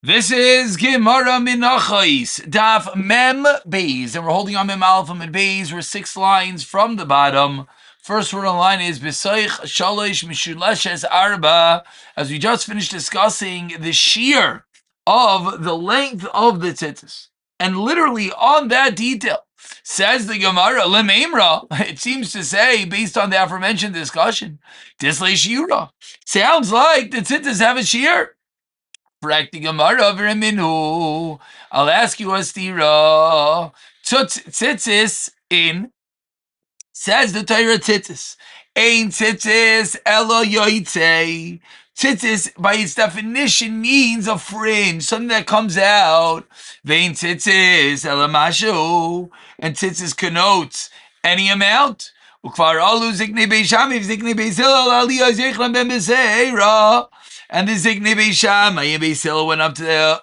This is Gemara Menachos, Daf Mem Beis, and we're holding on Mem Aleph and Beis. We're 6 lines from the bottom. First word on line is B'soich Shalosh Mishulashes Arba. As we just finished discussing the shear of the length of the tzitzis, and literally on that detail, says the Gemara Lememra. It seems to say, based on the aforementioned discussion, Dislei Shiura. Sounds like the tzitzis have a shear. I'll ask you a stira. Tzitzis in, says the Torah tzitzis. Ein tzitzis elo yoitze. Tzitzis, by its definition, means a fringe, something that comes out. Vein tzitzis elo mashu. And tzitzis connotes any amount. Ukvar alu ziknei beishamiv ziknei beisil aliyah zechlam ben beseira. And the Ziknei Beishamai Beisil went up to the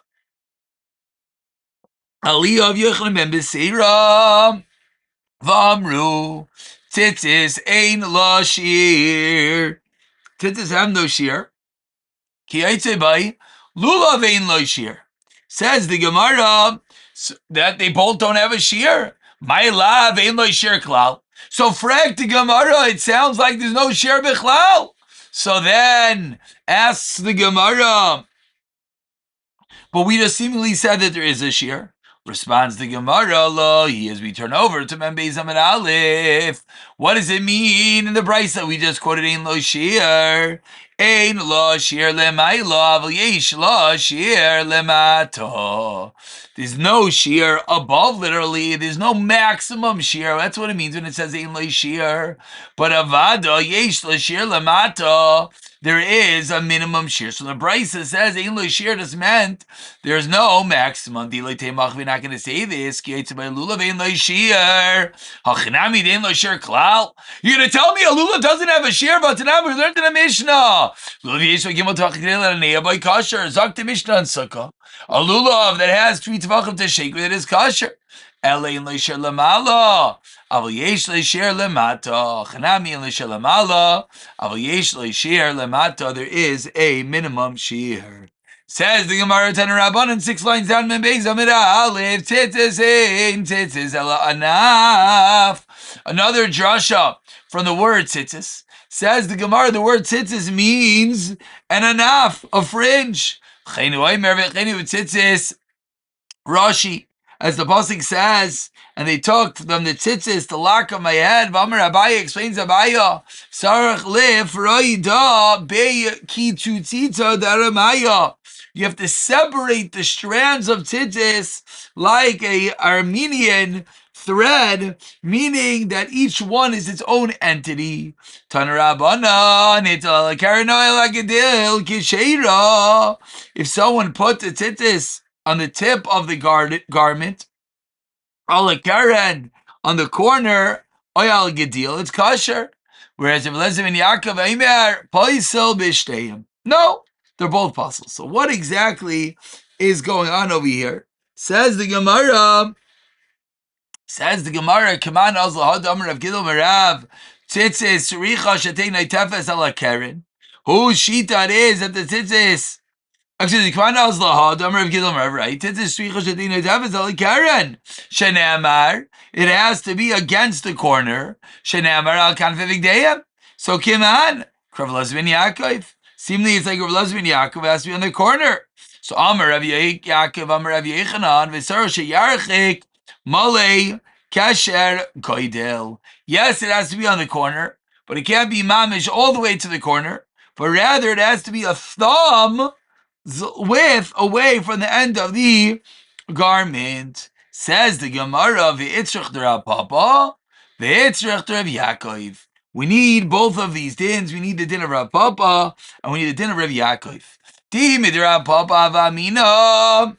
Aliyah of Yochanan ben Beseira. Vamru tzitzis ein lo shir. Tzitzis have no shear. Ki yaitze bai lulav ein lo shir. Says the Gemara that they both don't have a shear. My lav ein lo shir klal. So frag the Gemara, it sounds like there's no shear bichlal. So then, asks the Gemara, but we just seemingly said that there is a shear. Responds the Gemara, lo, as we turn over to Mem Beis Amud Aleph. What does it mean in the brayso that we just quoted? Ein lo shear. Ein lo shear lemaylo, aval yesh lo shear lemato. There's no shear above, literally. There's no maximum shear. That's what it means when it says ein lo shear. But avada yesh lo shear lemato. There is a minimum shear. So the brayso says ein lo shear just meant there's no maximum. We're not going to say this. You're going to tell me a lulav doesn't have a shear, but tonight we learned in the Mishnah. Zok the Mishnah and Sukkah. A lulav that has 3 tvachim to shake with it is kosher. Elein lo shear lemala. Aval yesh lo shear lemata. Chanami lo shear lemala. Aval yesh lo shear lemata. There is a minimum shear. Says the Gemara Tanur Rabbanan 6 lines down. Mem Beis Amud Aleph tzitzis ein tzitzis ela anaf. Another drasha from the word tzitzis. Says the Gemara, the word tzitzis means an anaf, a fringe. Rashi, as the pasuk says, and they took from the tzitzis the lock of my head. V'amar Abaye explains Abaye, sarach lif roida be ki tutzita daramaya. You have to separate the strands of tzitzis like a Armenian thread, meaning that each one is its own entity. If someone put the tzitzis on the tip of the garment, alakaren on the corner, oyal gedil, it's kosher. Whereas if Elazar and Yaakov Eimer poisel b'shteim, no, they're both possible. So what exactly is going on over here? Says the Gemara, Kaman azla hadamar of Gidol Merav, tzitzis richa shetei naitefes ala karen. Whose shita it is that the tzitzis, actually, Kaman azla hadamar of Gidol Merav, right? Tzitzis richa shetei naitefes ala karen. Sheneamar, it has to be against the corner. Sheneamar al kanfevig deyam. So Kiman, Rav Elazar ben Yaakov. Seemingly, it's like Rav Elazar ben Yaakov has to be on the corner. So Amar Rav Yaakov, Amar Rav Yechanan, v'sar sheyarchik malei kasher koidel. Yes, it has to be on the corner, but it can't be mamish all the way to the corner. But rather, it has to be a thumb width away from the end of the garment. Says the Gemara, v'itzrich d'Rav Papa, v'itzrich d'Rav Yaakov. We need both of these dins. We need the din of Rav Papa, and we need the din of Rav Yaakov. Dimid Rav Papa v'amina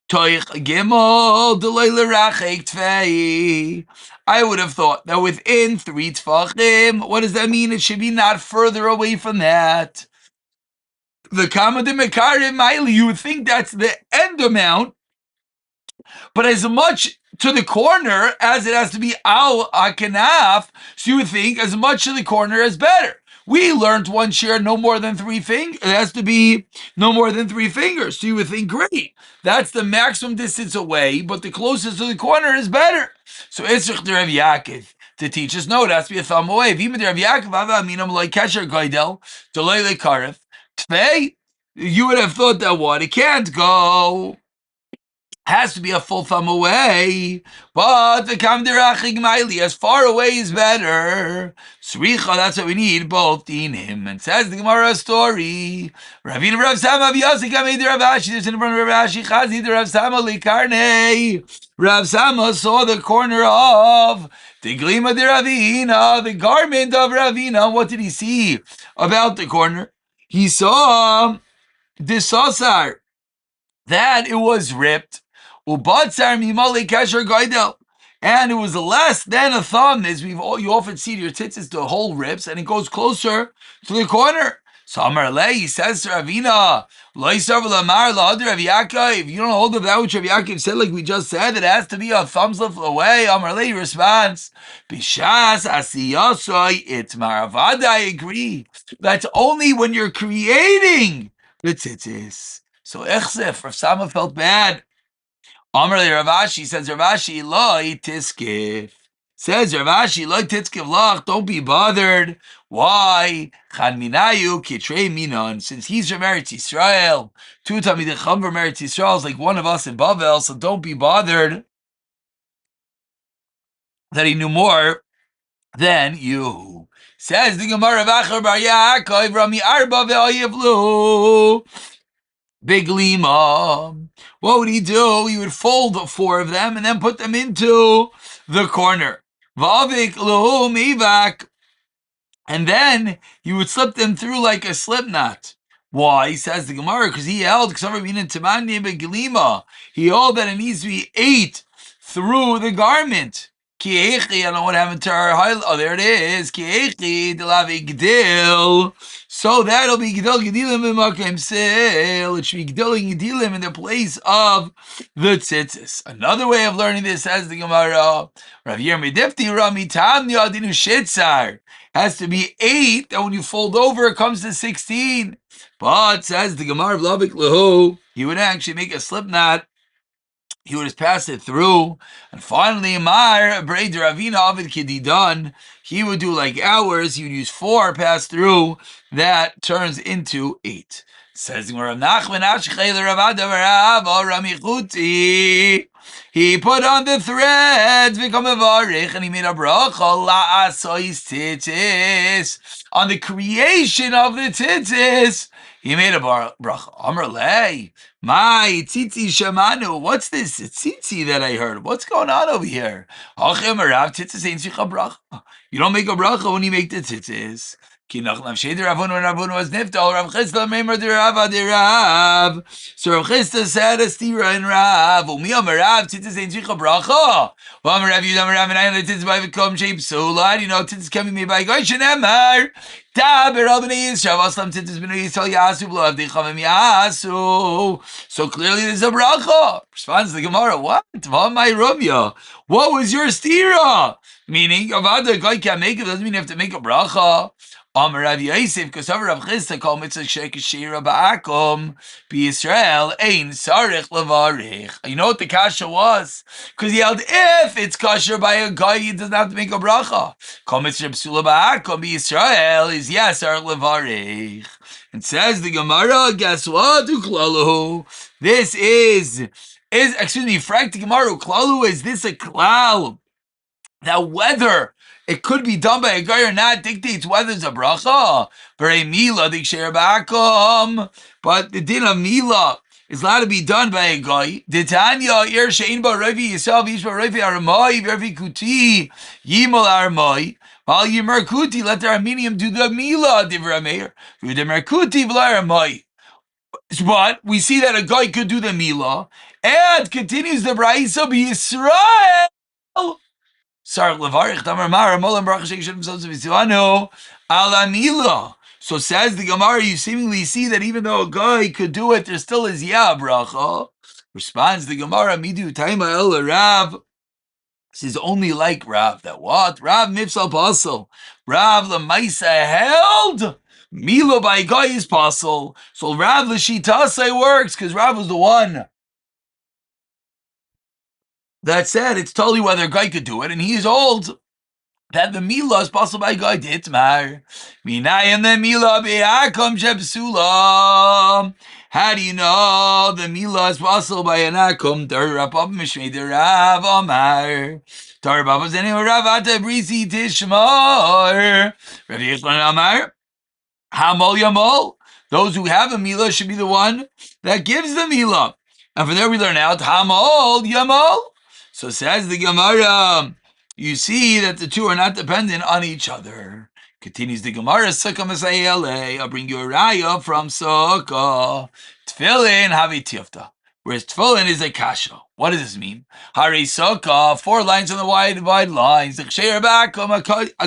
toich gimel d'loi l'rachek tvei. I would have thought that within 3 tfachim, what does that mean? It should be not further away from that. The kama de mekarim ma'ili, you would think that's the end amount, but as much to the corner as it has to be al akanaf, so you would think as much to the corner as better. We learned one share no more than 3 fingers. It has to be no more than 3 fingers. So you would think, great, that's the maximum distance away, but the closest to the corner is better. So Itzrich the Rav Yaakov to teach us, no, it has to be a thumb away. V'im the Rav Yaakov ava aminam loy kasher goydel delay le karef tvei. You would have thought that what it can't go. Has to be a full thumb away, but the kamderachig maili, as far away is better. Sricha, that's what we need, both dinim. And says the Gemara story. Ravina Rav Sama v'yosik amei the Rav Ashi. There's in front of Rav Ashi chazi the Rav Sama likarnei. Rav Sama saw the corner of the glima de Ravina, the garment of Ravina. What did he see about the corner? He saw the sasar, that it was ripped. Ubatzar mimali kasher goydel, and it was less than a thumb. As you often see your tzitzis, the whole rips, and it goes closer to the corner. So Amar Lei, he says to Ravina, Loisav Lamar Lahad Rav Yaakov. If you don't hold of that which Rav Yaakov said, like we just said, it has to be a thumb's length away. Amar Lei responds, Bishas Asiyasoi Itmar. Avada, I agree. That's only when you're creating the tzitzis. So Echsef, Rav Sama felt bad. Amar le Rav Ashi, says Rav Ashi, Loi Tiskif. Says Rav Ashi, Loi Tiskif Lach, don't be bothered. Why? Chan Minayu Kitrei Minon. Since he's from Eretz Yisrael, two Talmidei Chacham from Eretz Yisrael is like one of us in Bavel, so don't be bothered that he knew more than you. Says the Gemara of Achar Bar Yaakov, Rami Arba ve'ayivlu. Big lima. What would he do? He would fold 4 of them and then put them into the corner. Vavik lohum ivak. And then he would slip them through like a slip knot. Why? Says the Gemara, because he held, he held that it needs to be 8 through the garment. I don't know what happened to our highlight. Oh, there it is. So that'll be Gidel Gedilim in Makim Sel. It should be Gidel Gedilim in the place of the tzitzis. Another way of learning this, says the Gemara, Rav Yirmi Difti Rami Tam Yadinu Shitzar. Has to be 8, and when you fold over, it comes to 16. But, says the Gemara of Lavik Lahu, he would actually make a slip knot. He would just pass it through. And finally, Mar, Braid Ravina Avid Kididan, he would do like ours. He would use 4, pass through. That turns into 8. Says Rav Nachman Ashchei Ravada Rav Rami Chuti. He put on the threads, become a varich, and he made a bracha la'asois tzitzis. On the creation of the tzitzis, he made a bracha. Amar lei, my tzitzi shamanu. What's this tzitzi that I heard? What's going on over here? Hachem arav tzitzis ain't sicha bracha. You don't make a bracha when you make the tzitzis. So Rav Chisda said a stira in Rav. How do you know tzitzis can be made by Goy Shenemar? So clearly there's a bracha. Responds the Gemara, what? What was your stira? Meaning, Avada Goy can't make it, doesn't mean you have to make a bracha. Amar Rav Yosef, because Rav Chisda called mitzvah shekeshira ba'akum b'Yisrael ein sarich levarich. You know what the kasha was? Because he held if it's kosher by a guy, he doesn't have to make a bracha. Kol mitzvah psula ba'akum b'Yisrael is yes sarich levarich. And says the Gemara, guess what? Uklalu. This is excuse me, Frank the Gemara. Uklalu, is this a klal? That whether it could be done by a guy or not dictates whether it's a bracha. But the din of mila is allowed to be done by a guy. Ditanya ir shein ba ravi yisrael yish ba ravi aramai ravi kuti yimal aramai. While yimer kuti, let the Armenian do the mila divrameir. V'udemer kuti v'la. But we see that a guy could do the mila and continues the brayso b'Yisrael. So says the Gemara, you seemingly see that even though a guy could do it, there still is bracha. Responds the Gemara, Midu Taima El Rav. This is only like Rav. That what? Rav Mipsal Basel. Rav Lamaisa held Mila by Guy is Basel. So Rav Lashitase works because Rav was the one that said it's totally whether a guy could do it, and he is old. That the Mila is possible by God Ditmar. Minayim the Mila be'akom shebsulam. How do you know the Mila is possible by an akum? Dar Rabab Mishmei der Rav Amar. Dar Rabab Zenim Rav Ata Brisi Tishmar. Rav Yechon Amar. Hamol Yamol. Those who have a Mila should be the one that gives the Mila. And from there we learn out Hamol Yamol. So says the Gemara. You see that the two are not dependent on each other. Continues the Gemara, Sukkah Masayele. I'll bring you a raya from Sukkah. Tefillin havi tifta. Whereas tefillin is a kasha. What does this mean? Hari Sukkah, 4 lines on the wide lines. A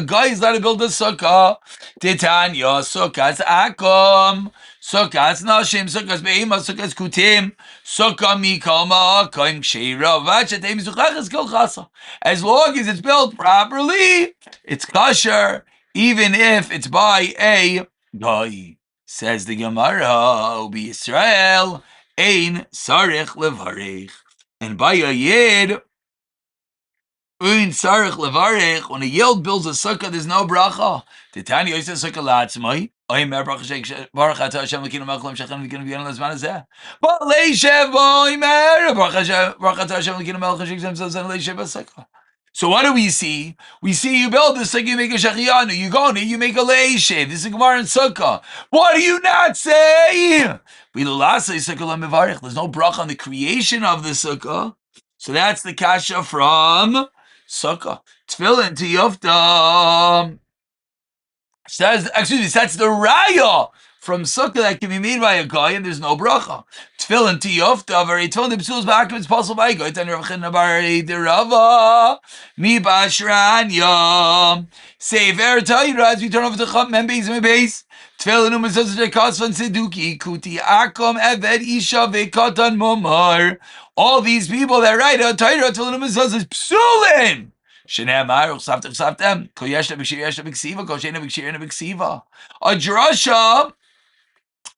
guy is allowed to build a sukkah. Titanya, sukkah's akum. Sukkah's nashim, sukkah's be'ema, sukkah's kutim. Sukkah mikal ma'akim ksheira. Vachatem zuchachas kol chasa. As long as it's built properly, it's kosher, even if it's by a guy. Says the Gemara, Ubi Yisrael, ein sarich levarich. And by a yid, ein sarich levarich, when a yid builds a sukkah, there's no bracha. Titani yosef sukkah la'atzmai. Oimer bracha baruch atah Hashem l'kinu melchem shechem l'kinu v'yanu l'zman hazeh. But leishev oimer baruch atah Hashem l'kinu melchem shechem l'kinu leishev sukkah. So what do we see? We see you build this sukkah, you make a shechiyanu. You go in it, you make a leishev. This is Gemara and sukkah. What do you not say? There's no bracha on the creation of the sukkah. So that's the kasha from sukkah. Tefillin to yofta. Says, that's the raya from sukkah that can be made by a guy, and there's no bracha. Tefillin tiyofta, very tefillin the psuls ba'akim, it's possible by a guy. Tan Rav Chin Abari derava mi bashranya. Sefer Torah, as we turn over to Chaf Mem Beis Mem Beis. Tefillin umezuzah shekas von seduki kuti akom eved isha vekatan momar. All these people that write a Torah, tefillin umezuzah psulin. A drasha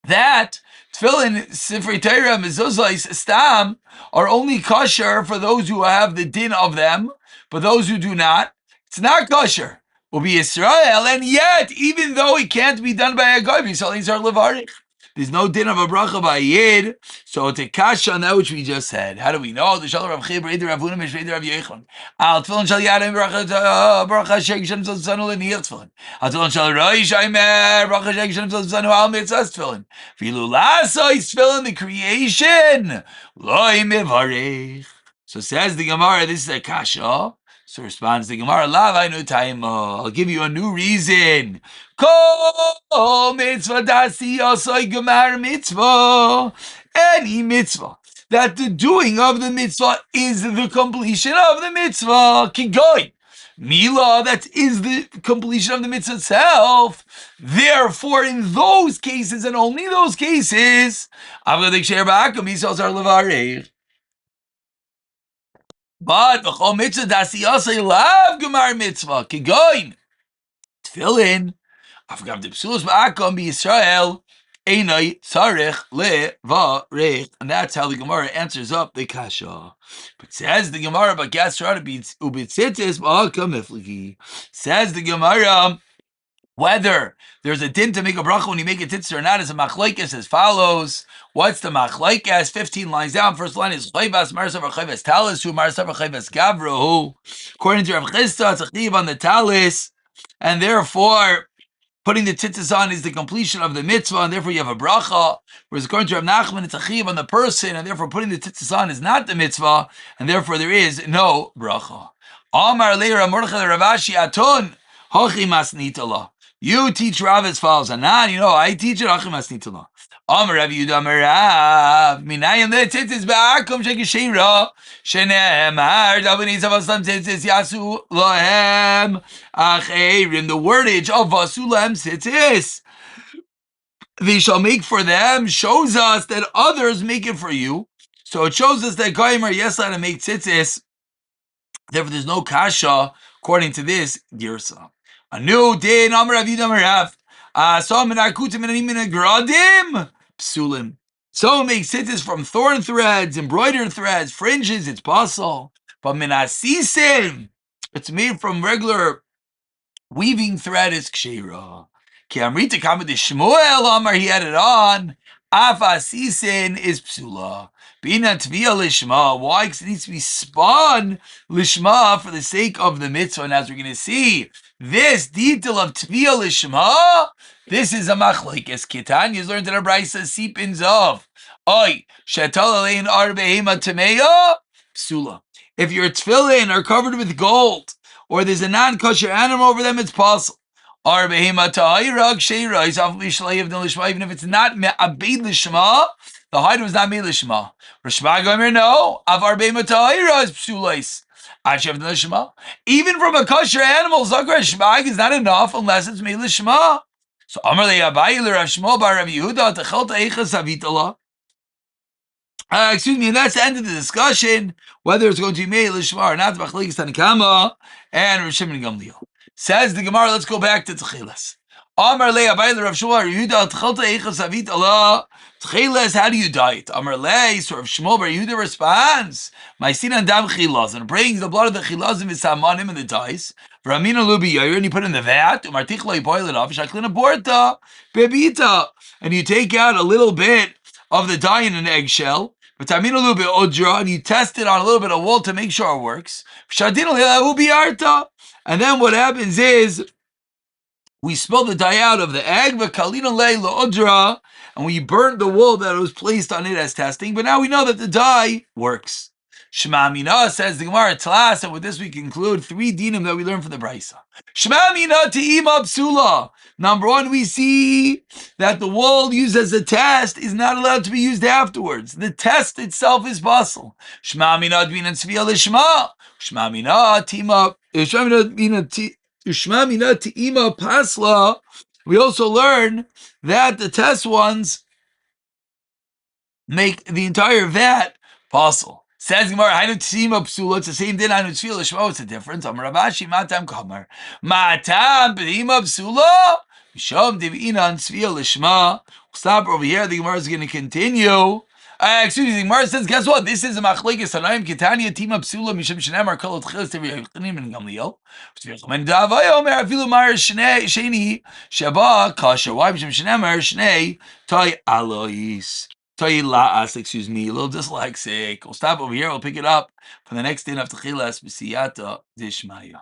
that tefillin, sifrei Torah, mezuzah, stam are only kosher for those who have the din of them, but those who do not, it's not kosher. Will be Israel, and yet, even though it can't be done by a guy, there's no din of a bracha by a yid, so it's a kasha on that which we just said. How do we know? The Shalom Rav Chibra, Rav Huna, Mishvei Rav Yechon. Al tefillin shal yadem bracha shek shem tzanu l'niach tefillin. Al tefillin shal roi shaymer bracha shek shem tzanu al mitzvahs tefillin. V'ilu lasois tefillin, the creation, loi mivarech. So says the Gemara, this is a kasha. So responds the Gemara, I'll give you a new reason. Kol mitzvah dasi asoi gemar mitzvah. Any mitzvah that the doing of the mitzvah is the completion of the mitzvah. Kigoy. Mila, that is the completion of the mitzvah itself. Therefore, in those cases and only those cases, but the whole mitzvah dasiyasei lav gemar mitzvah kigoin tefillin afgav de psulos ba'akom b'Yisrael einay tzarich levarich, and that's how the Gemara answers up the kasha. But says the Gemara, but gasrata ubitzitzis ba'akom ifligi. Says the Gemara, whether there's a din to make a bracha when you make a tzitzit or not is a machlokes as follows. What's the machlokes? 15 lines down. First line is chayvas marsav or chayvas talis, who marsav or chayvas gavro. According to Rav Chisda, it's a chiv on the talis, and therefore putting the tzitzit on is the completion of the mitzvah, and therefore you have a bracha. Whereas according to Rav Nachman, it's a chiv on the person, and therefore putting the tzitzit on is not the mitzvah, and therefore there is no bracha. Amar leira mordechai Ravashi atun hochi masnitala. You teach Rav as follows. Anan, I teach it. Achim asnitala. Amar Rav Yehuda Amar Rav. Minayim le'tzitzis ba'akum shekishira. Shene'emar davaniz avaslam tzitzis yasu lohem acherim. The wordage of vasu lohem tzitzis, they shall make for them, shows us that others make it for you. So it shows us that goyim are yes allowed to make tzitzis Therefore, there's no kasha according to this girsa. A new din Amar Rav Yudam Rav. So menakutim and gradim psulim. So makes tzitzis from thorn threads, embroidered threads, fringes. It's possible, but menasisim, it's made from regular weaving thread is kshira. Ki amrita kama de Shmuel Amar, he had it on. Afasisin is psula. Bina tvia lishma. Why? Because it needs to be spun lishma for the sake of the mitzvah. And as we're going to see, this detail of tvia lishma, this is a machlokes. Ketanya is learned in our braysa sipins of oy shetal alein arbehema tameya psula. If your tefillin are covered with gold, or there's a non-kosher animal over them, it's possible. Even if it's not a beid lishma, the hide was not made lishma. Rishma Gomer, no. Avar behema ta'ira is psulais. Even from a kosher animal, zakar shmag is not enough unless it's made lishma. So Amar le Abaye le Rav Shmuel bar Rav Yehuda techelta eichas avitala. And that's the end of the discussion, whether it's going to be made lishma or not. Machlokes Tanakama and Rav Shimon Gamliel. Says the Gemara, let's go back to Tchilas. Amar le Abaye le Rav Shmuel Yehuda techelta eichas avitala. Tchilas, how do you dye it? Amar le, so Rav Shmuel bar Yehuda responds, my sin and dam chilaz, and brings the blood of the chilazim v'samanim and the dyes. V'ramina lubi yair, and you put in the vat. Umartichla, you boil it off. Shaklina borta bebita, and you take out a little bit of the dye in an eggshell. And you test it on a little bit of wool to make sure it works. And then what happens is we spill the dye out of the egg, and we burn the wool that was placed on it as testing. But now we know that the dye works. Shema Mina, says the Gemara Tlas, and with this we conclude 3 dinim that we learned from the Brisa. Shema Mina te'ima psula. Number 1, we see that the wool used as a test is not allowed to be used afterwards. The test itself is basal. Shema Mina t'bina tzviya lishma. Shema Mina te'ima. Shema Mina te'ima pasla. We also learn that the test ones make the entire vat possible. Says Gemara, Hainu Tzima Psula, it's the same din, Hainu Tzvila Shmo, it's a difference. Amar Ravashi, Matam Kamar. Matam B'Hima Psula, Mishom Divina Tzvila Shma. We'll stop over here, the Gemara is going to continue. Excuse me, the Gemara says, guess what? This is a machlokes Tanaim Ketania Tima Psula, Mishom Shenamar Kol Tchilas Tevi Yochanim and Gamliel. And Davai Omer Afilu Mar Sheni Shaba Kasha. Why Mishom Shenamar Shnei Toy Alois. Excuse me, a little dyslexic. We'll stop over here. We'll pick it up for the next day of Techilas B'siyata Dishmaya.